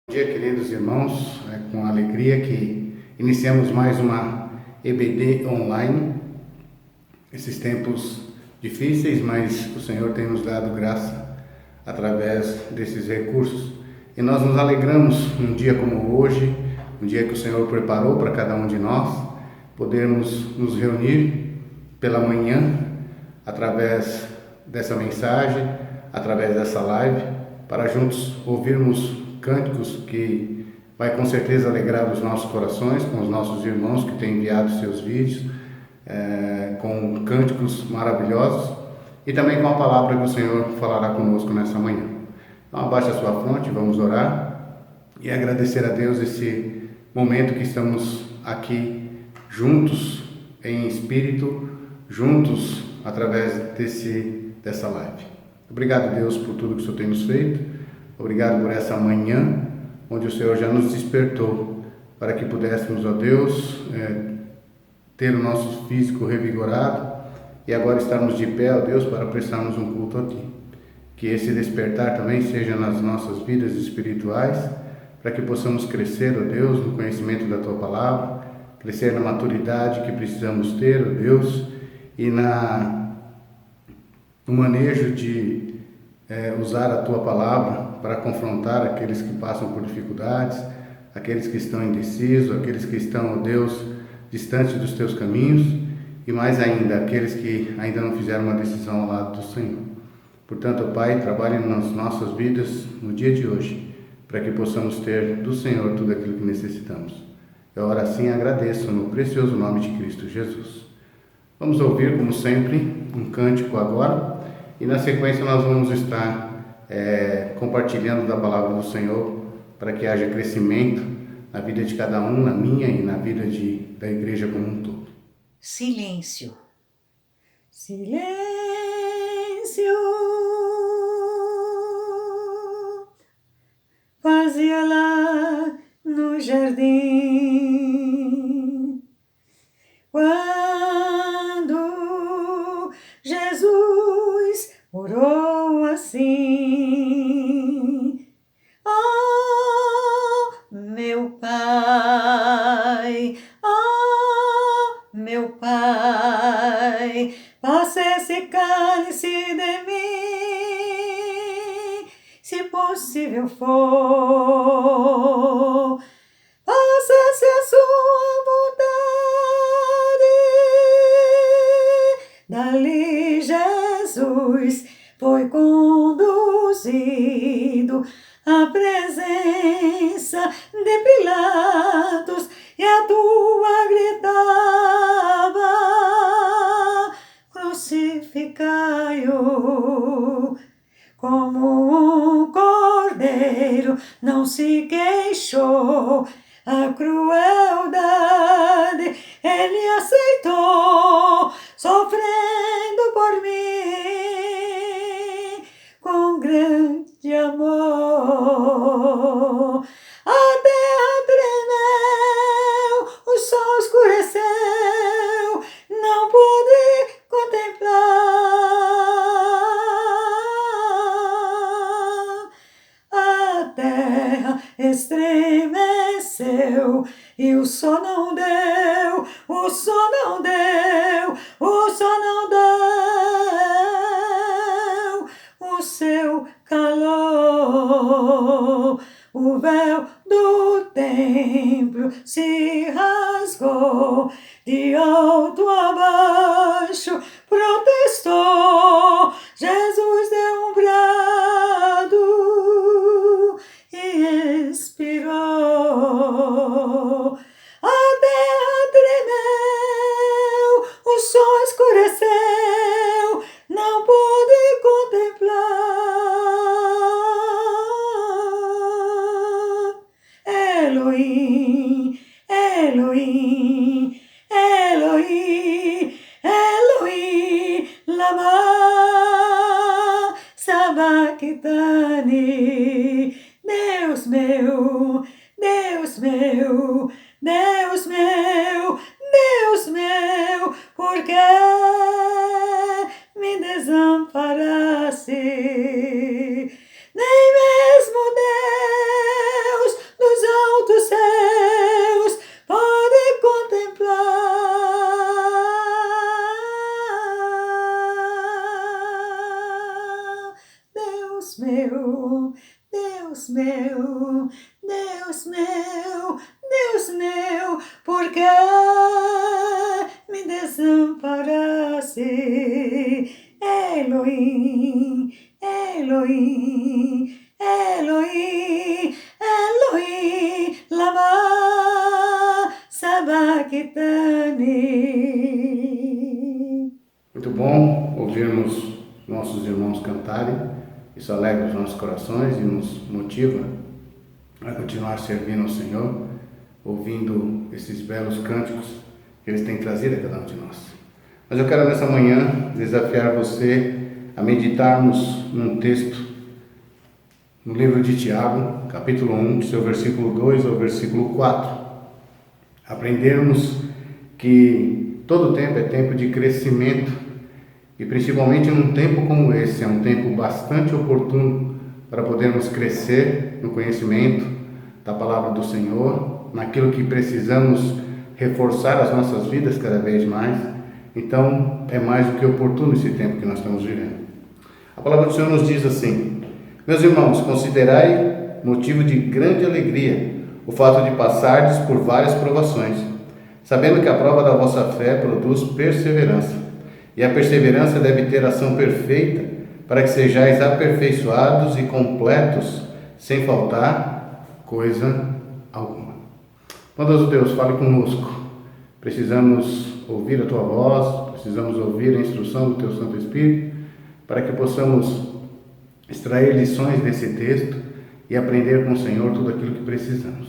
Bom dia, queridos irmãos, é com alegria que iniciamos mais uma EBD online. Esses tempos difíceis, mas o Senhor tem nos dado graça através desses recursos. E nós nos alegramos num dia como hoje, um dia que o Senhor preparou para cada um de nós, podermos nos reunir pela manhã através dessa mensagem, através dessa live, para juntos ouvirmos cânticos que vai com certeza alegrar os nossos corações, com os nossos irmãos que têm enviado seus vídeos, com cânticos maravilhosos e também com a palavra que o Senhor falará conosco nessa manhã. Então abaixe a sua fronte, vamos orar e agradecer a Deus esse momento que estamos aqui juntos em espírito, juntos através dessa live. Obrigado, Deus, por tudo que o Senhor tem nos feito. Obrigado por essa manhã, onde o Senhor já nos despertou, para que pudéssemos, ó Deus, ter o nosso físico revigorado e agora estarmos de pé, ó Deus, para prestarmos um culto a Ti. Que esse despertar também seja nas nossas vidas espirituais, para que possamos crescer, ó Deus, no conhecimento da Tua Palavra, crescer na maturidade que precisamos ter, ó Deus, e no manejo de usar a Tua Palavra para confrontar aqueles que passam por dificuldades, aqueles que estão indecisos, aqueles que estão, ó Deus, distantes dos Teus caminhos e mais ainda, aqueles que ainda não fizeram uma decisão ao lado do Senhor. Portanto, ó Pai, trabalhe nas nossas vidas no dia de hoje, para que possamos ter do Senhor tudo aquilo que necessitamos. Eu oro assim e agradeço no precioso nome de Cristo Jesus. Vamos ouvir, como sempre, um cântico agora e na sequência nós vamos estar compartilhando da palavra do Senhor para que haja crescimento na vida de cada um, na minha e na vida da igreja como um todo. Silêncio. Silêncio. Fazia lá no jardim, quando Jesus orou assim: oh, meu Pai, meu Pai, passa esse cálice de mim, se possível for, faça-se a sua vontade. Dali Jesus foi conduzido à presença de Pilatos e a tua gritava: crucificai-o. Como um cordeiro não se queixou, a crueldade ele aceitou, sofrendo por mim com grande amor. A terra tremeu, o sol escureceu, não pude contemplar. A terra estremeceu e o sol não deu, o sol não deu, o sol não deu o seu calor. O véu do templo se rasgou, de alto a baixo protestou. Jesus deu um brado e expirou. A terra tremeu, o sol escureceu, não pude contemplar. Elohim, Elohim, Elohim, Elohim, lama sabachthani. Deus meu, Deus meu, Deus meu, Deus meu, por que me desamparaste? Nem mesmo Deus meu, Deus meu, Deus meu, Deus meu, por que me desamparaste? Elohim, Elohim, Elohim, Elohim, lama sabachthani. Muito bom ouvirmos nossos irmãos cantarem. Isso alegra os nossos corações e nos motiva a continuar servindo ao Senhor, ouvindo esses belos cânticos que eles têm trazido a cada um de nós. Mas eu quero nessa manhã desafiar você a meditarmos num texto no livro de Tiago, capítulo 1, do seu versículo 2 ao versículo 4. Aprendermos que todo tempo é tempo de crescimento e principalmente num tempo como esse, é um tempo bastante oportuno para podermos crescer no conhecimento da palavra do Senhor, naquilo que precisamos reforçar as nossas vidas cada vez mais. Então, é mais do que oportuno esse tempo que nós estamos vivendo. A palavra do Senhor nos diz assim: meus irmãos, considerai motivo de grande alegria o fato de passardes por várias provações, sabendo que a prova da vossa fé produz perseverança, e a perseverança deve ter ação perfeita, para que sejais aperfeiçoados e completos, sem faltar coisa alguma. Bondoso Deus, fale conosco. Precisamos ouvir a Tua voz, precisamos ouvir a instrução do Teu Santo Espírito, para que possamos extrair lições desse texto e aprender com o Senhor tudo aquilo que precisamos.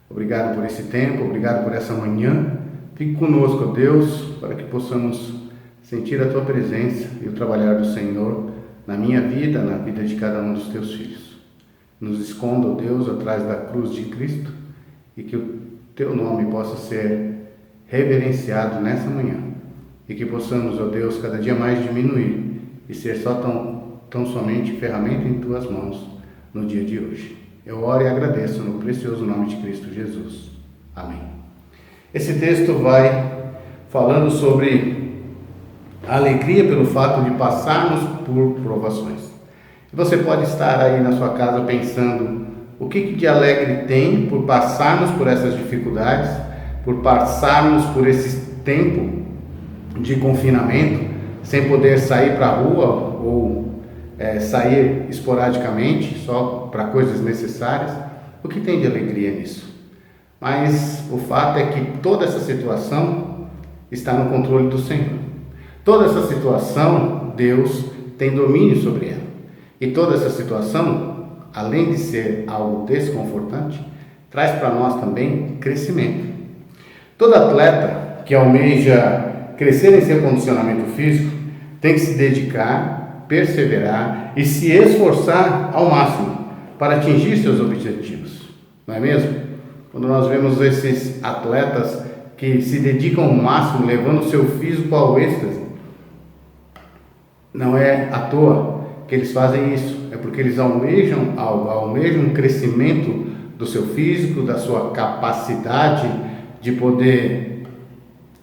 Obrigado por esse tempo, obrigado por essa manhã. Fique conosco, Deus, para que possamos sentir a Tua presença e o trabalhar do Senhor na minha vida, na vida de cada um dos Teus filhos. Nos esconda, ó Deus, atrás da cruz de Cristo, e que o Teu nome possa ser reverenciado nessa manhã, e que possamos, ó Deus, cada dia mais diminuir e ser só tão somente ferramenta em Tuas mãos no dia de hoje. Eu oro e agradeço no precioso nome de Cristo Jesus. Amém. Esse texto vai falando sobre a alegria pelo fato de passarmos por provações. Você pode estar aí na sua casa pensando o que de alegre tem por passarmos por essas dificuldades, por passarmos por esse tempo de confinamento, sem poder sair para a rua ou sair esporadicamente, só para coisas necessárias. O que tem de alegria nisso? Mas o fato é que toda essa situação está no controle do Senhor. Toda essa situação, Deus tem domínio sobre ela. E toda essa situação, além de ser algo desconfortante, traz para nós também crescimento. Todo atleta que almeja crescer em seu condicionamento físico tem que se dedicar, perseverar e se esforçar ao máximo para atingir seus objetivos, não é mesmo? Quando nós vemos esses atletas que se dedicam ao máximo, levando o seu físico ao êxtase, não é à toa que eles fazem isso, é porque eles almejam algo, almejam um crescimento do seu físico, da sua capacidade de poder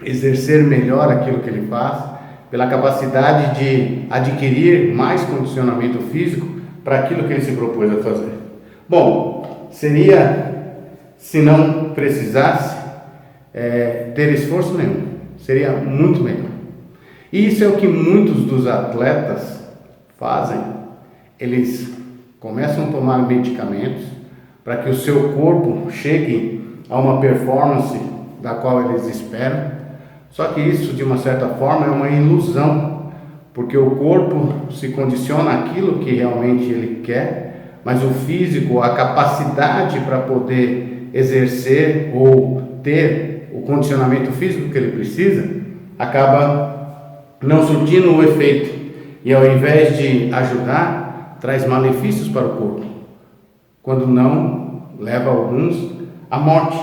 exercer melhor aquilo que ele faz, pela capacidade de adquirir mais condicionamento físico para aquilo que ele se propôs a fazer. Bom, seria, se não precisasse ter esforço nenhum, seria muito melhor. E isso é o que muitos dos atletas fazem. Eles começam a tomar medicamentos para que o seu corpo chegue a uma performance da qual eles esperam. Só que isso, de uma certa forma, é uma ilusão, porque o corpo se condiciona àquilo que realmente ele quer, mas o físico, a capacidade para poder exercer ou ter o condicionamento físico que ele precisa, acaba não surtindo o efeito, e ao invés de ajudar, traz malefícios para o corpo, quando não, leva alguns à morte.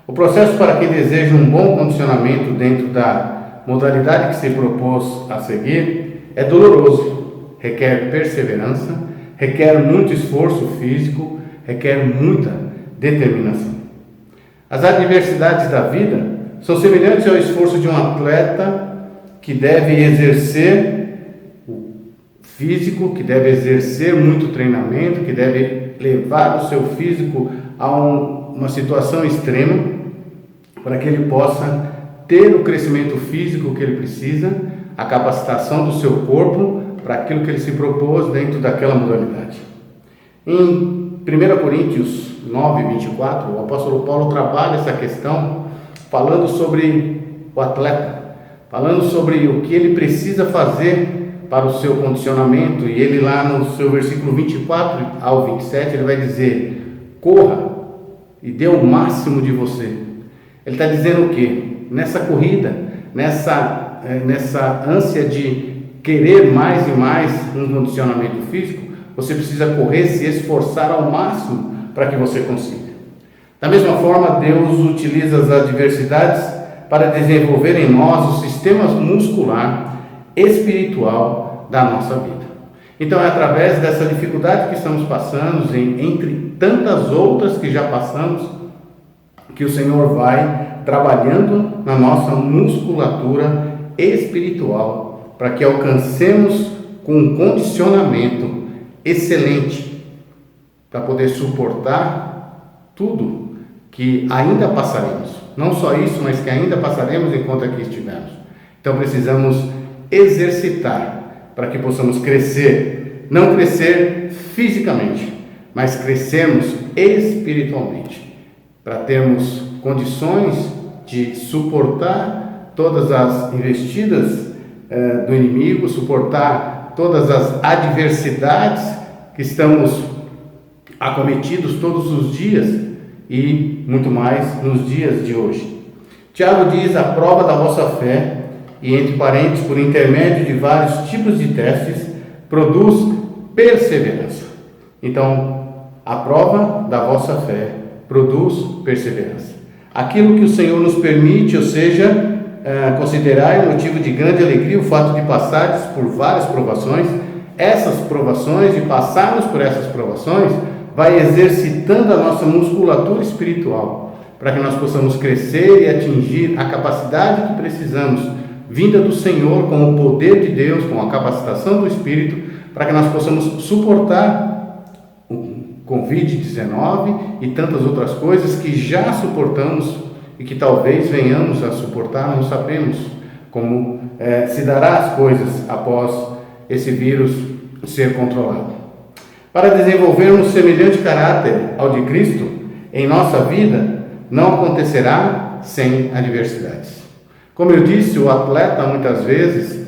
O processo para quem deseja um bom condicionamento dentro da modalidade que se propôs a seguir é doloroso, requer perseverança, requer muito esforço físico, requer muita determinação. As adversidades da vida são semelhantes ao esforço de um atleta que deve exercer o físico, que deve exercer muito treinamento, que deve levar o seu físico a uma situação extrema, para que ele possa ter o crescimento físico que ele precisa, a capacitação do seu corpo para aquilo que ele se propôs dentro daquela modalidade. Em 1 Coríntios 9, 24, o apóstolo Paulo trabalha essa questão falando sobre o atleta, falando sobre o que ele precisa fazer para o seu condicionamento, e ele lá no seu versículo 24 ao 27, ele vai dizer: corra e dê o máximo de você. Ele está dizendo o quê? Nessa corrida, nessa ânsia de querer mais e mais um condicionamento físico, você precisa correr, se esforçar ao máximo para que você consiga. Da mesma forma, Deus utiliza as adversidades para desenvolver em nós o sistema muscular espiritual da nossa vida. Então é através dessa dificuldade que estamos passando, entre tantas outras que já passamos, que o Senhor vai trabalhando na nossa musculatura espiritual, para que alcancemos com um condicionamento excelente, para poder suportar tudo que ainda passaremos. Não só isso, mas que ainda passaremos enquanto aqui estivermos. Então precisamos exercitar para que possamos crescer, não crescer fisicamente, mas crescermos espiritualmente, para termos condições de suportar todas as investidas do inimigo, suportar todas as adversidades que estamos acometidos todos os dias e muito mais nos dias de hoje. Tiago diz: a prova da vossa fé, e entre parênteses, por intermédio de vários tipos de testes, produz perseverança. Então, a prova da vossa fé produz perseverança. Aquilo que o Senhor nos permite, ou seja, considerar motivo de grande alegria o fato de passarmos por várias provações. Essas provações, de passarmos por essas provações, vai exercitando a nossa musculatura espiritual, para que nós possamos crescer e atingir a capacidade que precisamos, vinda do Senhor, com o poder de Deus, com a capacitação do Espírito, para que nós possamos suportar o Covid-19 e tantas outras coisas que já suportamos e que talvez venhamos a suportar. Não sabemos como se dará as coisas após esse vírus ser controlado. Para desenvolvermos semelhante caráter ao de Cristo em nossa vida, não acontecerá sem adversidades. Como eu disse, o atleta muitas vezes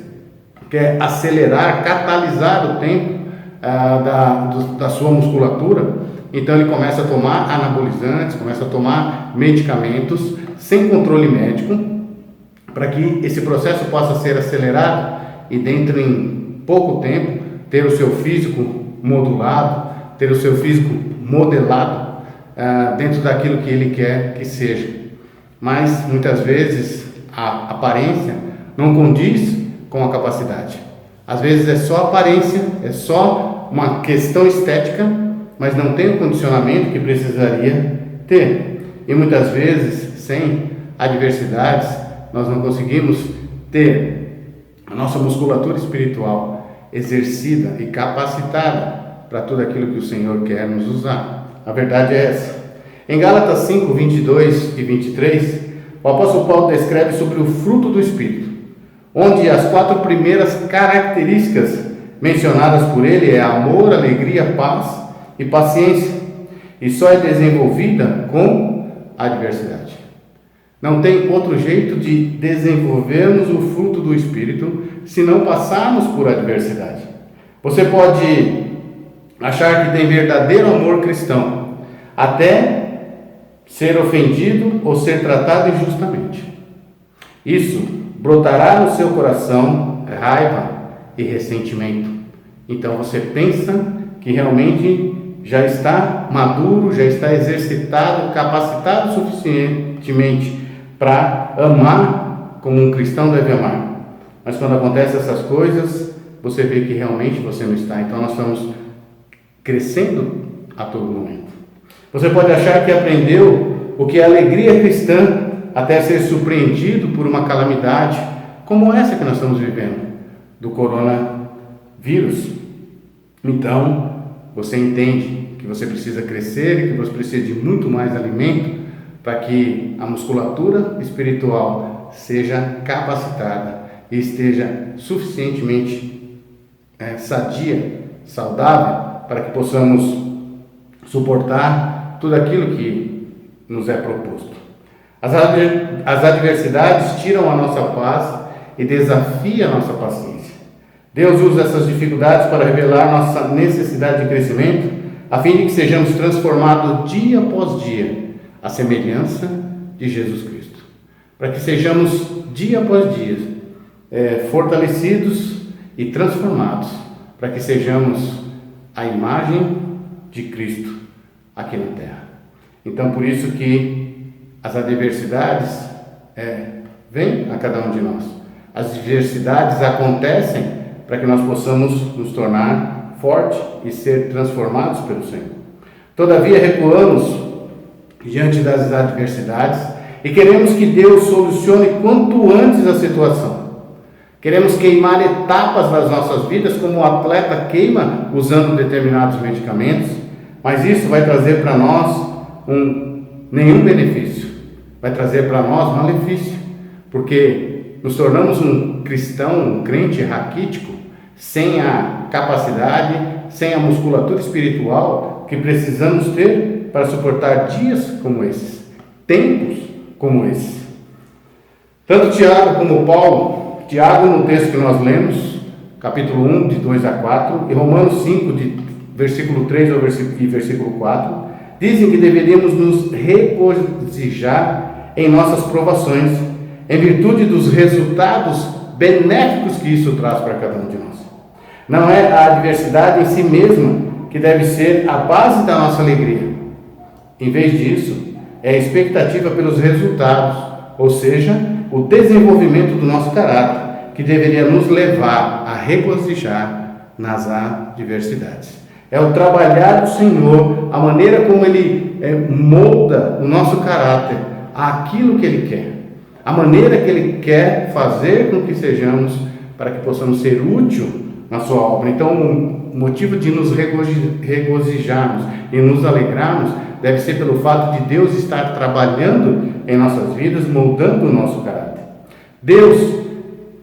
quer acelerar, catalisar o tempo da sua musculatura, então ele começa a tomar anabolizantes, começa a tomar medicamentos sem controle médico, para que esse processo possa ser acelerado e dentro em pouco tempo ter o seu físico modulado, ter o seu físico modelado dentro daquilo que ele quer que seja. Mas muitas vezes a aparência não condiz com a capacidade. Às vezes é só aparência, é só uma questão estética, mas não tem o condicionamento que precisaria ter. E muitas vezes, sem adversidades, nós não conseguimos ter a nossa musculatura espiritual exercida e capacitada para tudo aquilo que o Senhor quer nos usar. A verdade é essa. Em Gálatas 5, 22 e 23, o apóstolo Paulo descreve sobre o fruto do Espírito, onde as 4 primeiras características mencionadas por ele é amor, alegria, paz e paciência, e só é desenvolvida com adversidade. Não tem outro jeito de desenvolvermos o fruto do Espírito se não passarmos por adversidade. Você pode achar que tem verdadeiro amor cristão, até ser ofendido ou ser tratado injustamente. Isso brotará no seu coração raiva e ressentimento. Então você pensa que realmente já está maduro, já está exercitado, capacitado suficientemente para amar como um cristão deve amar. Mas quando acontecem essas coisas, você vê que realmente você não está. Então nós estamos crescendo a todo momento. Você pode achar que aprendeu o que é alegria cristã até ser surpreendido por uma calamidade como essa que nós estamos vivendo, do coronavírus. Então, você entende que você precisa crescer e que você precisa de muito mais alimento para que a musculatura espiritual seja capacitada e esteja suficientemente sadia, saudável, para que possamos suportar tudo aquilo que nos é proposto. As adversidades tiram a nossa paz e desafiam a nossa paciência. Deus usa essas dificuldades para revelar nossa necessidade de crescimento, a fim de que sejamos transformados dia após dia à semelhança de Jesus Cristo. Para que sejamos dia após dia fortalecidos e transformados, para que sejamos a imagem de Cristo aqui na terra. Então, por isso que as adversidades vêm a cada um de nós. As adversidades acontecem para que nós possamos nos tornar fortes e ser transformados pelo Senhor. Todavia, recuamos diante das adversidades e queremos que Deus solucione quanto antes a situação. Queremos queimar etapas das nossas vidas como o atleta queima usando determinados medicamentos, mas isso vai trazer para nós nenhum benefício, vai trazer para nós malefício, porque nos tornamos um cristão, um crente raquítico, sem a capacidade, sem a musculatura espiritual que precisamos ter para suportar dias como esses, tempos como esses. Tanto Tiago como Paulo, Tiago no texto que nós lemos, capítulo 1, de 2 a 4, e Romanos 5, de versículo 3 e versículo 4, dizem que deveríamos nos regozijar em nossas provações, em virtude dos resultados benéficos que isso traz para cada um de nós. Não é a adversidade em si mesma que deve ser a base da nossa alegria. Em vez disso, é a expectativa pelos resultados, ou seja, o desenvolvimento do nosso caráter, que deveria nos levar a regozijar nas adversidades. É o trabalhar do Senhor, a maneira como Ele molda o nosso caráter àquilo que Ele quer, a maneira que Ele quer fazer com que sejamos, para que possamos ser útil na sua obra. Então, o motivo de nos regozijarmos e nos alegrarmos deve ser pelo fato de Deus estar trabalhando em nossas vidas, moldando o nosso caráter. Deus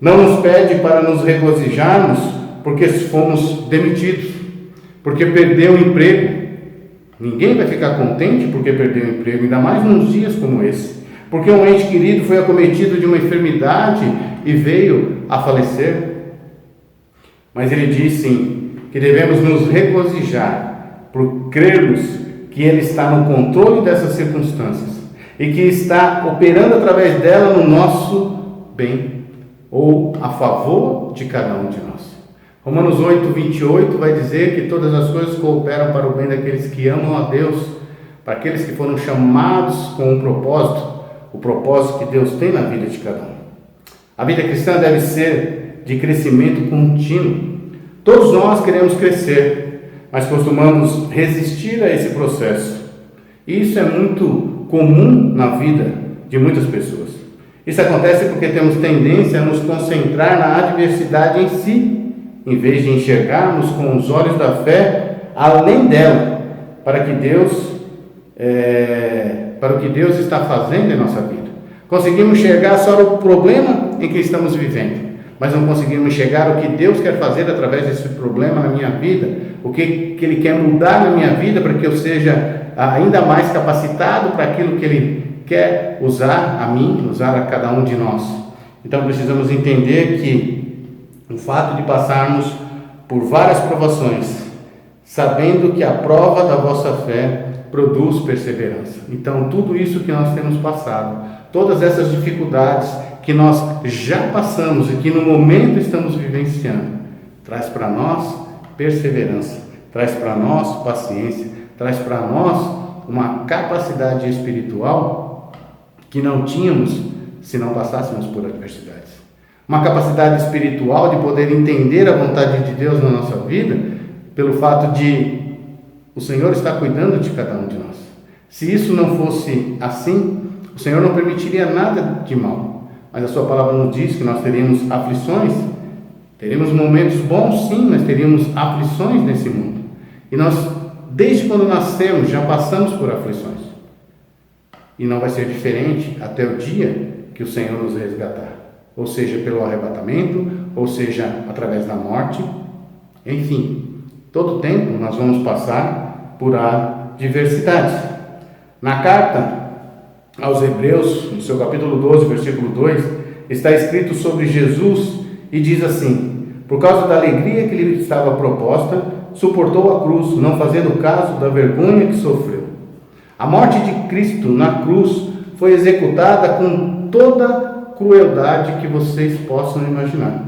não nos pede para nos regozijarmos porque fomos demitidos, porque perdeu o emprego. Ninguém vai ficar contente porque perdeu o emprego, ainda mais nos dias como esse. Porque um ente querido foi acometido de uma enfermidade e veio a falecer. Mas ele diz sim, que devemos nos regozijar por crermos que Ele está no controle dessas circunstâncias e que está operando através dela no nosso bem ou a favor de cada um de nós. Romanos 8, 28 vai dizer que todas as coisas cooperam para o bem daqueles que amam a Deus, para aqueles que foram chamados com um propósito, o propósito que Deus tem na vida de cada um. A vida cristã deve ser de crescimento contínuo. Todos nós queremos crescer, mas costumamos resistir a esse processo. E isso é muito comum na vida de muitas pessoas. Isso acontece porque temos tendência a nos concentrar na adversidade em si, em vez de enxergarmos com os olhos da fé além dela, para o que Deus está fazendo em nossa vida. Conseguimos enxergar só o problema em que estamos vivendo, mas não conseguimos enxergar o que Deus quer fazer através desse problema na minha vida, o que Ele quer mudar na minha vida para que eu seja ainda mais capacitado para aquilo que Ele quer usar a mim, usar a cada um de nós. Então precisamos entender que o fato de passarmos por várias provações, sabendo que a prova da vossa fé produz perseverança. Então tudo isso que nós temos passado, todas essas dificuldades que nós já passamos e que no momento estamos vivenciando, traz para nós perseverança, traz para nós paciência, traz para nós uma capacidade espiritual que não tínhamos se não passássemos por adversidades. Uma capacidade espiritual de poder entender a vontade de Deus na nossa vida, pelo fato de o Senhor estar cuidando de cada um de nós. Se isso não fosse assim, o Senhor não permitiria nada de mal. Mas a sua palavra nos diz que nós teríamos aflições, Teríamos momentos bons, sim, mas teríamos aflições nesse mundo. E nós, desde quando nascemos, já passamos por aflições. E não vai ser diferente até o dia que o Senhor nos resgatar. Ou seja, pelo arrebatamento, ou seja, através da morte. Enfim, todo tempo nós vamos passar por adversidades. Na carta aos Hebreus, no seu capítulo 12, versículo 2, está escrito sobre Jesus e diz assim: por causa da alegria que lhe estava proposta, suportou a cruz, não fazendo caso da vergonha que sofreu. A morte de Cristo na cruz foi executada com toda crueldade que vocês possam imaginar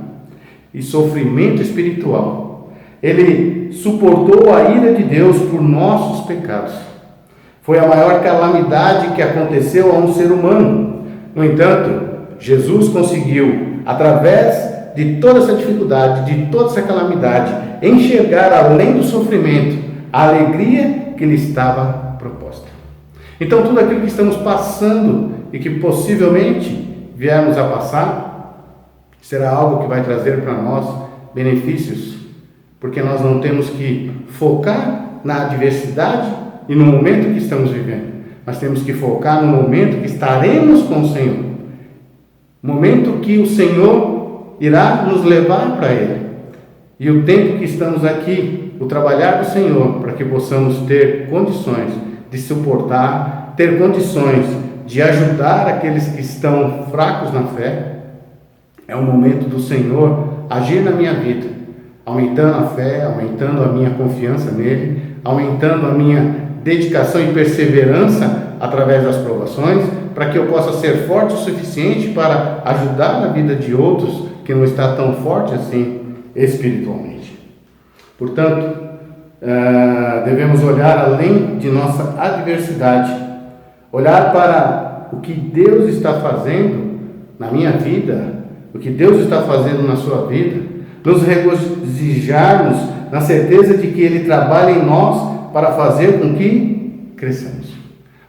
e sofrimento espiritual. Ele suportou a ira de Deus por nossos pecados. Foi a maior calamidade que aconteceu a um ser humano. No entanto, Jesus conseguiu, através de toda essa dificuldade, de toda essa calamidade, enxergar além do sofrimento a alegria que lhe estava proposta. Então, tudo aquilo que estamos passando e que possivelmente viermos a passar, será algo que vai trazer para nós benefícios, porque nós não temos que focar na adversidade e no momento que estamos vivendo, mas temos que focar no momento que estaremos com o Senhor, momento que o Senhor irá nos levar para Ele, e o tempo que estamos aqui, o trabalhar do Senhor, para que possamos ter condições de suportar, ter condições de ajudar aqueles que estão fracos na fé. É o momento do Senhor agir na minha vida, aumentando a fé, aumentando a minha confiança nele, aumentando a minha dedicação e perseverança através das provações, para que eu possa ser forte o suficiente para ajudar na vida de outros que não está tão forte assim espiritualmente. Portanto, devemos olhar além de nossa adversidade, olhar para o que Deus está fazendo na minha vida, o que Deus está fazendo na sua vida, nos regozijarmos na certeza de que Ele trabalha em nós para fazer com que cresçamos,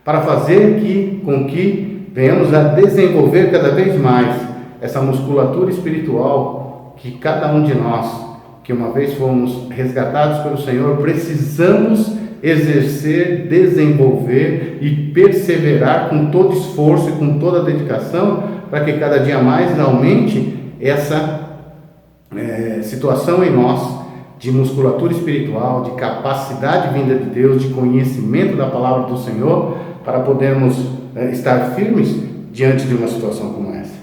para fazer com que venhamos a desenvolver cada vez mais essa musculatura espiritual que cada um de nós, que uma vez fomos resgatados pelo Senhor, precisamos exercer, desenvolver e perseverar com todo esforço e com toda dedicação, para que cada dia mais aumente essa situação em nós de musculatura espiritual, de capacidade vinda de Deus, de conhecimento da palavra do Senhor, para podermos estar firmes diante de uma situação como essa.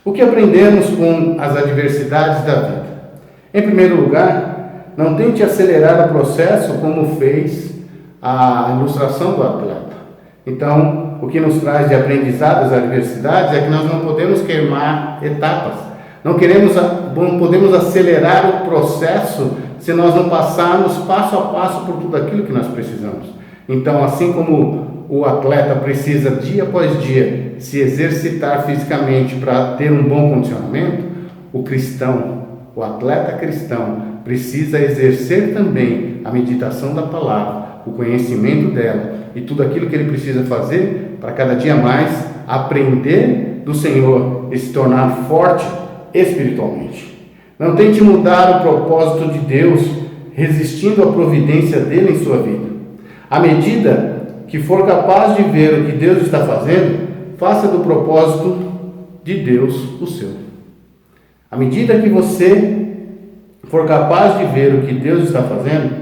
O que aprendemos com as adversidades da vida? Em primeiro lugar, não tente acelerar o processo como fez a ilustração do atleta. Então, o que nos traz de aprendizado as adversidades é que nós não podemos queimar etapas. Não podemos acelerar o processo se nós não passarmos passo a passo por tudo aquilo que nós precisamos. Então, assim como o atleta precisa dia após dia se exercitar fisicamente para ter um bom condicionamento, o cristão, o atleta cristão, precisa exercer também a meditação da palavra, o conhecimento dela e tudo aquilo que ele precisa fazer para cada dia mais aprender do Senhor e se tornar forte espiritualmente. Não tente mudar o propósito de Deus resistindo à providência dele em sua vida. À medida que for capaz de ver o que Deus está fazendo, faça do propósito de Deus o seu. À medida que você for capaz de ver o que Deus está fazendo,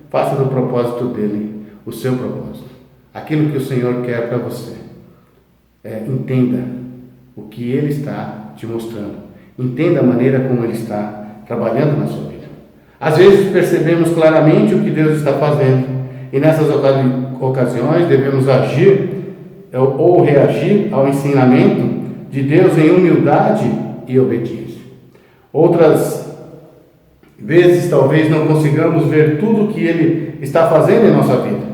faça do propósito dele o seu propósito. Aquilo que o Senhor quer para você. Entenda o que Ele está te mostrando. Entenda a maneira como Ele está trabalhando na sua vida. Às vezes percebemos claramente o que Deus está fazendo e nessas ocasiões devemos agir ou reagir ao ensinamento de Deus em humildade e obediência. Outras vezes talvez não consigamos ver tudo o que Ele está fazendo em nossa vida.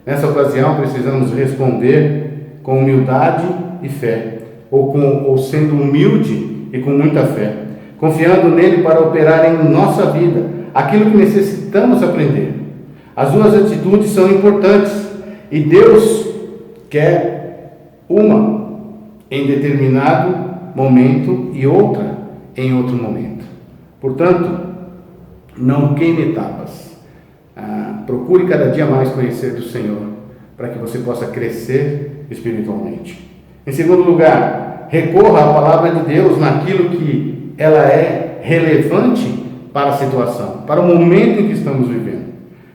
Nessa ocasião precisamos responder com humildade e fé, ou sendo humilde e com muita fé, confiando nele para operar em nossa vida aquilo que necessitamos aprender. As duas atitudes são importantes e Deus quer uma em determinado momento e outra em outro momento. Portanto, não queime etapas. Procure cada dia mais conhecer do Senhor, para que você possa crescer espiritualmente. Em segundo lugar, recorra à palavra de Deus naquilo que ela é relevante para a situação, para o momento em que estamos vivendo.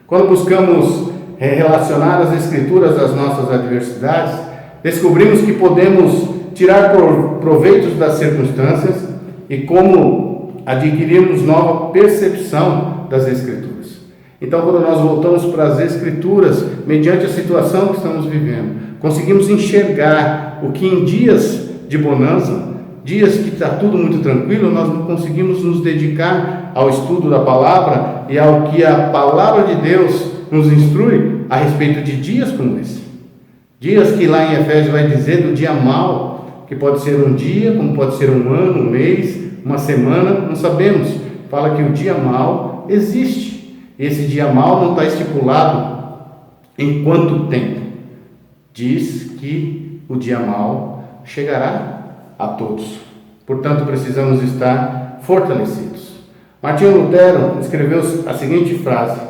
Quando buscamos relacionar as Escrituras às nossas adversidades, descobrimos que podemos tirar proveitos das circunstâncias e como adquirirmos nova percepção das Escrituras. Então, quando nós voltamos para as Escrituras, mediante a situação que estamos vivendo, conseguimos enxergar o que em dias de bonança, dias que está tudo muito tranquilo, nós não conseguimos nos dedicar ao estudo da palavra e ao que a palavra de Deus nos instrui a respeito de dias como esse. Dias que lá em Efésios vai dizer do dia mau, que pode ser um dia, como pode ser um ano, um mês, uma semana, não sabemos. Fala que o dia mau existe. Esse dia mau não está estipulado em quanto tempo. Diz que o dia mau chegará a todos. Portanto, precisamos estar fortalecidos. Martinho Lutero escreveu a seguinte frase: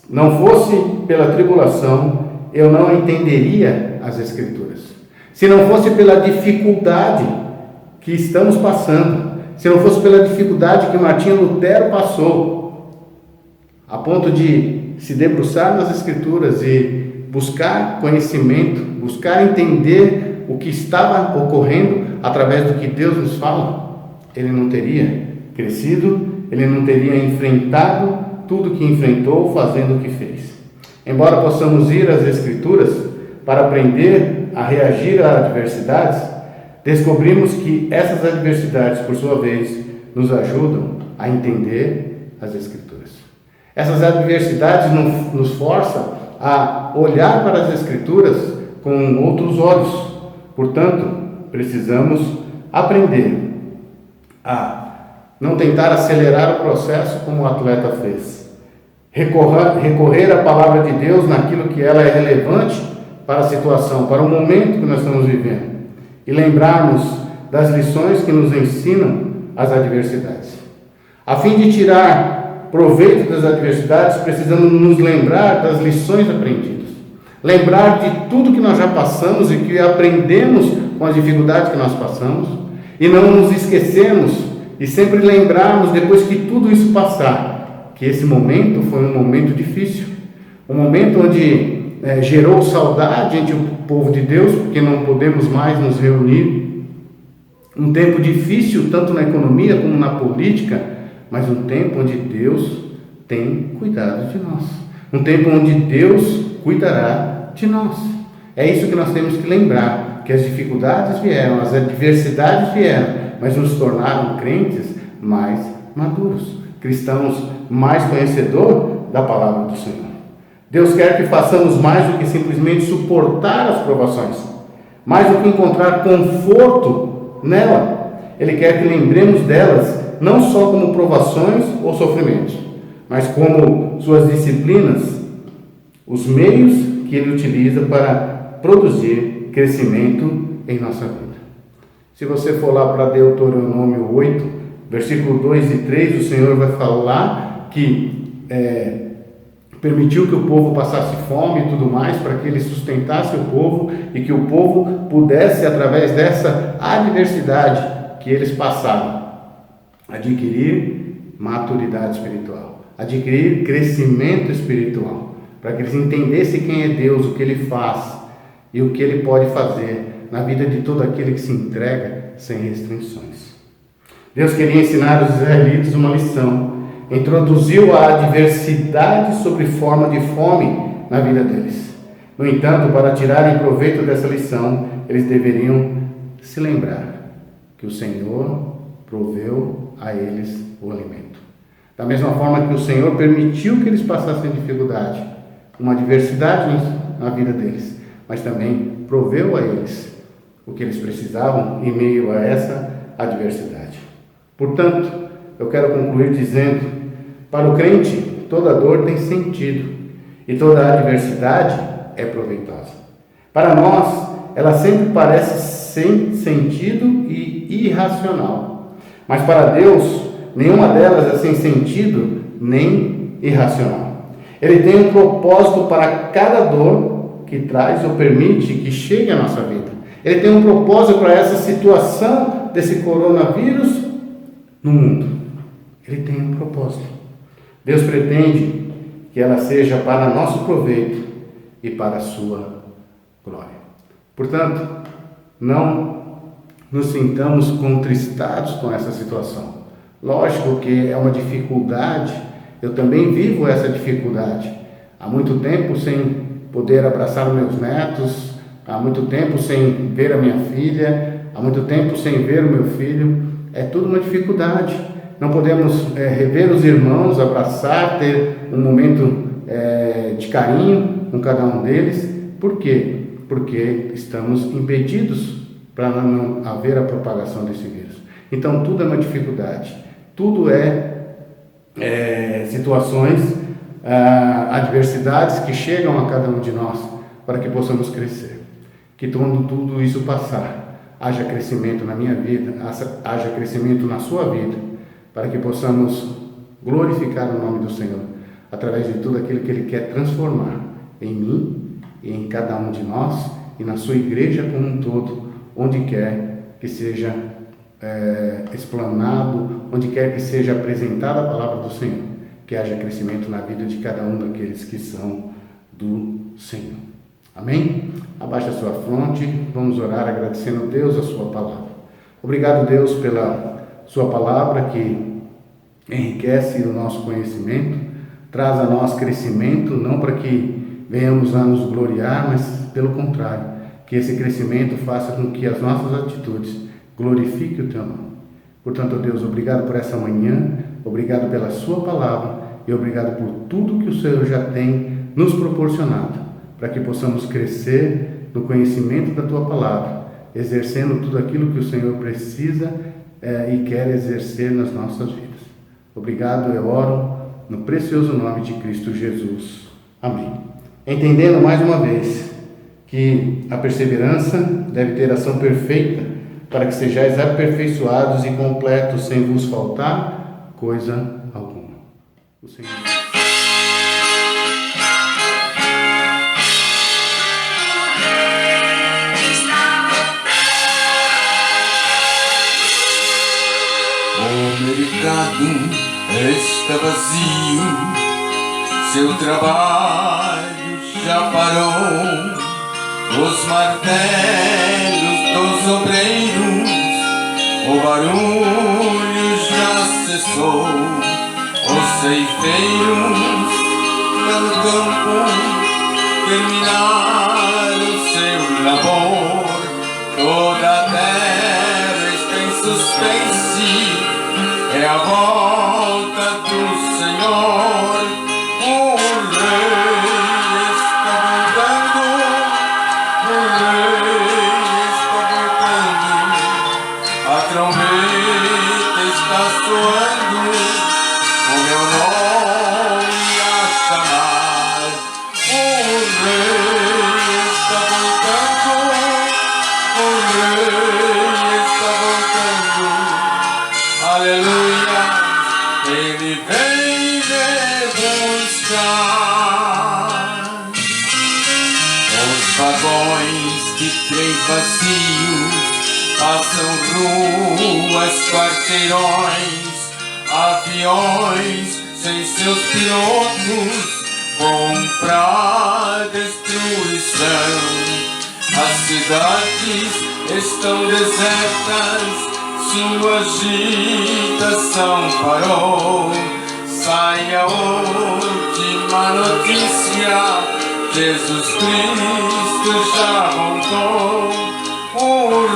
não fosse pela tribulação, eu não entenderia as Escrituras. Se não fosse pela dificuldade que estamos passando, se não fosse pela dificuldade que Martinho Lutero passou, a ponto de se debruçar nas Escrituras e buscar conhecimento, buscar entender o que estava ocorrendo através do que Deus nos fala, ele não teria crescido, ele não teria enfrentado tudo que enfrentou, fazendo o que fez. Embora possamos ir às Escrituras para aprender a reagir a adversidades, descobrimos que essas adversidades, por sua vez, nos ajudam a entender as Escrituras. Essas adversidades nos forçam a olhar para as Escrituras com outros olhos. Portanto, precisamos aprender a não tentar acelerar o processo como o atleta fez. Recorrer à palavra de Deus naquilo que ela é relevante para a situação, para o momento que nós estamos vivendo. E lembrarmos das lições que nos ensinam as adversidades. A fim de tirar proveito das adversidades, precisamos nos lembrar das lições aprendidas. Lembrar de tudo que nós já passamos e que aprendemos com as dificuldades que nós passamos. E não nos esquecermos e sempre lembrarmos, depois que tudo isso passar, que esse momento foi um momento difícil. Um momento onde gerou saudade entre o povo de Deus, porque não podemos mais nos reunir. Um tempo difícil, tanto na economia como na política, mas um tempo onde Deus tem cuidado de nós. Um tempo onde Deus cuidará de nós. É isso que nós temos que lembrar, que as dificuldades vieram, as adversidades vieram, mas nos tornaram crentes mais maduros, cristãos mais conhecedores da palavra do Senhor. Deus quer que façamos mais do que simplesmente suportar as provações, mais do que encontrar conforto nela. Ele quer que lembremos delas não só como provações ou sofrimentos, mas como suas disciplinas, os meios que Ele utiliza para produzir crescimento em nossa vida. Se você for lá para Deuteronômio 8, versículo 2 e 3, o Senhor vai falar que permitiu que o povo passasse fome e tudo mais, para que Ele sustentasse o povo e que o povo pudesse, através dessa adversidade que eles passaram, adquirir maturidade espiritual, adquirir crescimento espiritual, para que eles entendessem quem é Deus, o que Ele faz e o que Ele pode fazer na vida de todo aquele que se entrega sem restrições. Deus queria ensinar os israelitas uma lição, introduziu a adversidade sob forma de fome na vida deles. No entanto, para tirarem proveito dessa lição, eles deveriam se lembrar que o Senhor proveu a eles o alimento. Da mesma forma que o Senhor permitiu que eles passassem dificuldade, uma adversidade na vida deles, mas também proveu a eles o que eles precisavam em meio a essa adversidade. Portanto, eu quero concluir dizendo, para o crente, toda dor tem sentido e toda adversidade é proveitosa. Para nós, ela sempre parece sem sentido e irracional. Mas para Deus, nenhuma delas é sem sentido nem irracional. Ele tem um propósito para cada dor que traz ou permite que chegue à nossa vida. Ele tem um propósito para essa situação desse coronavírus no mundo. Ele tem um propósito. Deus pretende que ela seja para nosso proveito e para a sua glória. Portanto, não nos sintamos contristados com essa situação. Lógico que é uma dificuldade, eu também vivo essa dificuldade. Há muito tempo sem poder abraçar os meus netos, há muito tempo sem ver a minha filha, há muito tempo sem ver o meu filho. É tudo uma dificuldade. Não podemos rever os irmãos, abraçar, ter um momento de carinho com cada um deles. Por quê? Porque estamos impedidos para não haver a propagação desse vírus. Então, tudo é uma dificuldade. Tudo é situações, adversidades que chegam a cada um de nós para que possamos crescer. Que quando tudo isso passar, haja crescimento na minha vida, haja crescimento na sua vida, para que possamos glorificar o nome do Senhor através de tudo aquilo que Ele quer transformar em mim e em cada um de nós e na sua igreja como um todo, onde quer que seja explanado, onde quer que seja apresentada a palavra do Senhor, que haja crescimento na vida de cada um daqueles que são do Senhor. Amém? Abaixa a sua fronte, vamos orar agradecendo a Deus a sua palavra. Obrigado, Deus, pela sua palavra que enriquece o nosso conhecimento, traz a nós crescimento, não para que venhamos a nos gloriar, mas pelo contrário, que esse crescimento faça com que as nossas atitudes glorifiquem o Teu nome. Portanto, Deus, obrigado por essa manhã, obrigado pela sua palavra e obrigado por tudo que o Senhor já tem nos proporcionado, para que possamos crescer no conhecimento da Tua palavra, exercendo tudo aquilo que o Senhor precisa e quer exercer nas nossas vidas. Obrigado, eu oro no precioso nome de Cristo Jesus. Amém. Entendendo mais uma vez que a perseverança deve ter ação perfeita para que sejais aperfeiçoados e completos sem vos faltar coisa alguma. O Senhor... O mercado está vazio, seu trabalho já parou, os martelos dos obreiros, o barulho já cessou, os ceifeiros lá no campo terminaram seu labor, toda a terra está em suspense. É a volta do Senhor, o Rei está voltando, o Rei está voltando, a trombeta está soando, o meu nome a chamar, o Rei está voltando, o Rei está voltando. Aleluia, Ele vem me buscar. Os vagões de trens vazios passam ruas, quarteirões, aviões sem seus pilotos vão pra destruição. As cidades estão desertas, sua agitação parou. Sai a última notícia, Jesus Cristo já voltou. O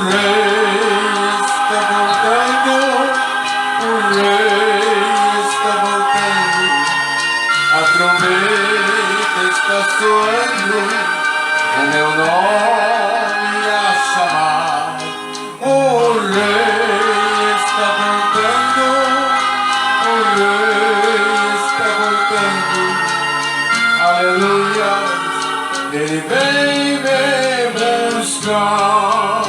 Rei está voltando, o Rei está voltando, a trombeta está soando, o meu nome a chamar. O Rei Ele vem me buscar.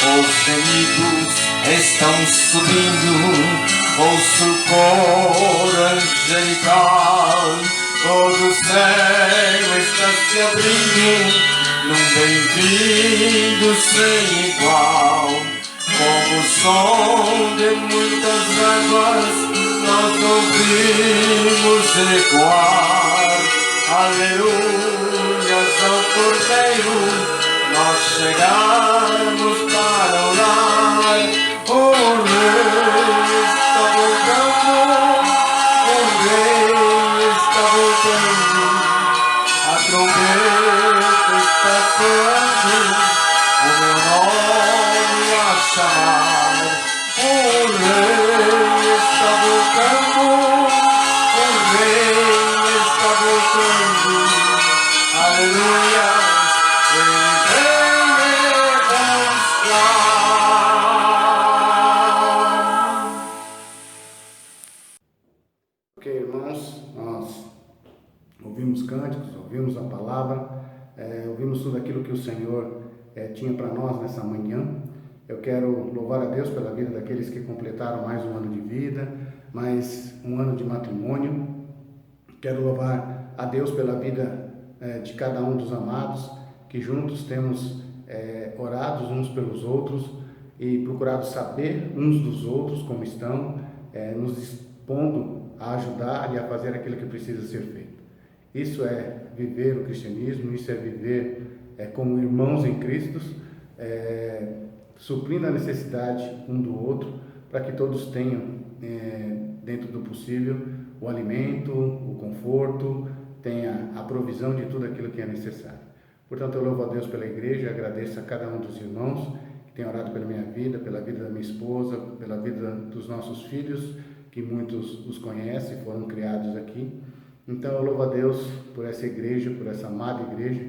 Os inimigos estão subindo, ouço o coro angelical, todo o céu está se abrindo, num bem-vindo sem igual, como o som de muitas águas, nós ouvimos ecoar, aleluias ao Cordeiro, nós chegamos para orar, o Rei está voltando, o Rei está voltando, a trombeta está soando, o meu nome a chamar, o Rei está voltando, o Rei está voltando, aleluia. Ok, irmãos, nós ouvimos cânticos, ouvimos a palavra, ouvimos tudo aquilo que o Senhor tinha para nós nessa manhã. Eu quero louvar a Deus pela vida daqueles que completaram mais um ano de vida, mais um ano de matrimônio. Quero louvar a Deus pela vida de cada um dos amados, que juntos temos orado uns pelos outros e procurado saber uns dos outros como estão, nos dispondo a ajudar e a fazer aquilo que precisa ser feito. Isso é viver o cristianismo, isso é viver como irmãos em Cristo, suprindo a necessidade um do outro, para que todos tenham, dentro do possível, o alimento, o conforto, tenha a provisão de tudo aquilo que é necessário. Portanto, eu louvo a Deus pela igreja, agradeço a cada um dos irmãos que tem orado pela minha vida, pela vida da minha esposa, pela vida dos nossos filhos, que muitos os conhecem, foram criados aqui. Então, eu louvo a Deus por essa igreja, por essa amada igreja,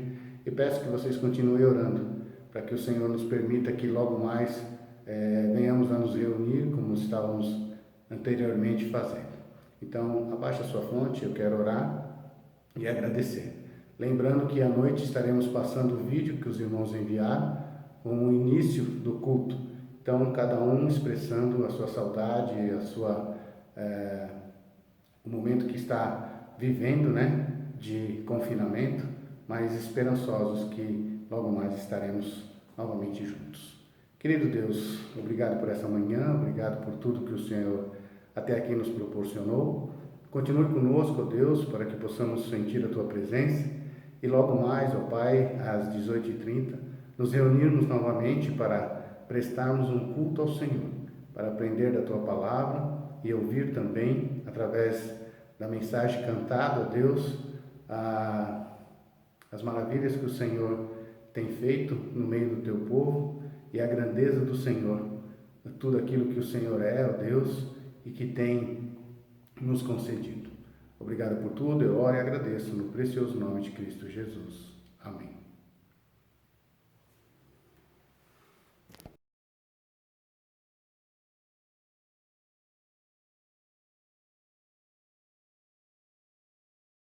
e peço que vocês continuem orando, para que o Senhor nos permita que logo mais venhamos a nos reunir, como estávamos anteriormente fazendo. Então, abaixa a sua fonte, eu quero orar e agradecer. Lembrando que à noite estaremos passando o vídeo que os irmãos enviaram com o início do culto. Então, cada um expressando a sua saudade, o momento que está vivendo, né, de confinamento, mas esperançosos que logo mais estaremos novamente juntos. Querido Deus, obrigado por essa manhã, obrigado por tudo que o Senhor até aqui nos proporcionou. Continue conosco, ó Deus, para que possamos sentir a Tua presença e logo mais, ó Pai, às 18h30, nos reunirmos novamente para prestarmos um culto ao Senhor, para aprender da Tua palavra e ouvir também, através da mensagem cantada, ó Deus, as maravilhas que o Senhor tem feito no meio do Teu povo e a grandeza do Senhor, tudo aquilo que o Senhor é, ó Deus, e que tem nos concedido. Obrigado por tudo, eu oro e agradeço no precioso nome de Cristo Jesus. Amém.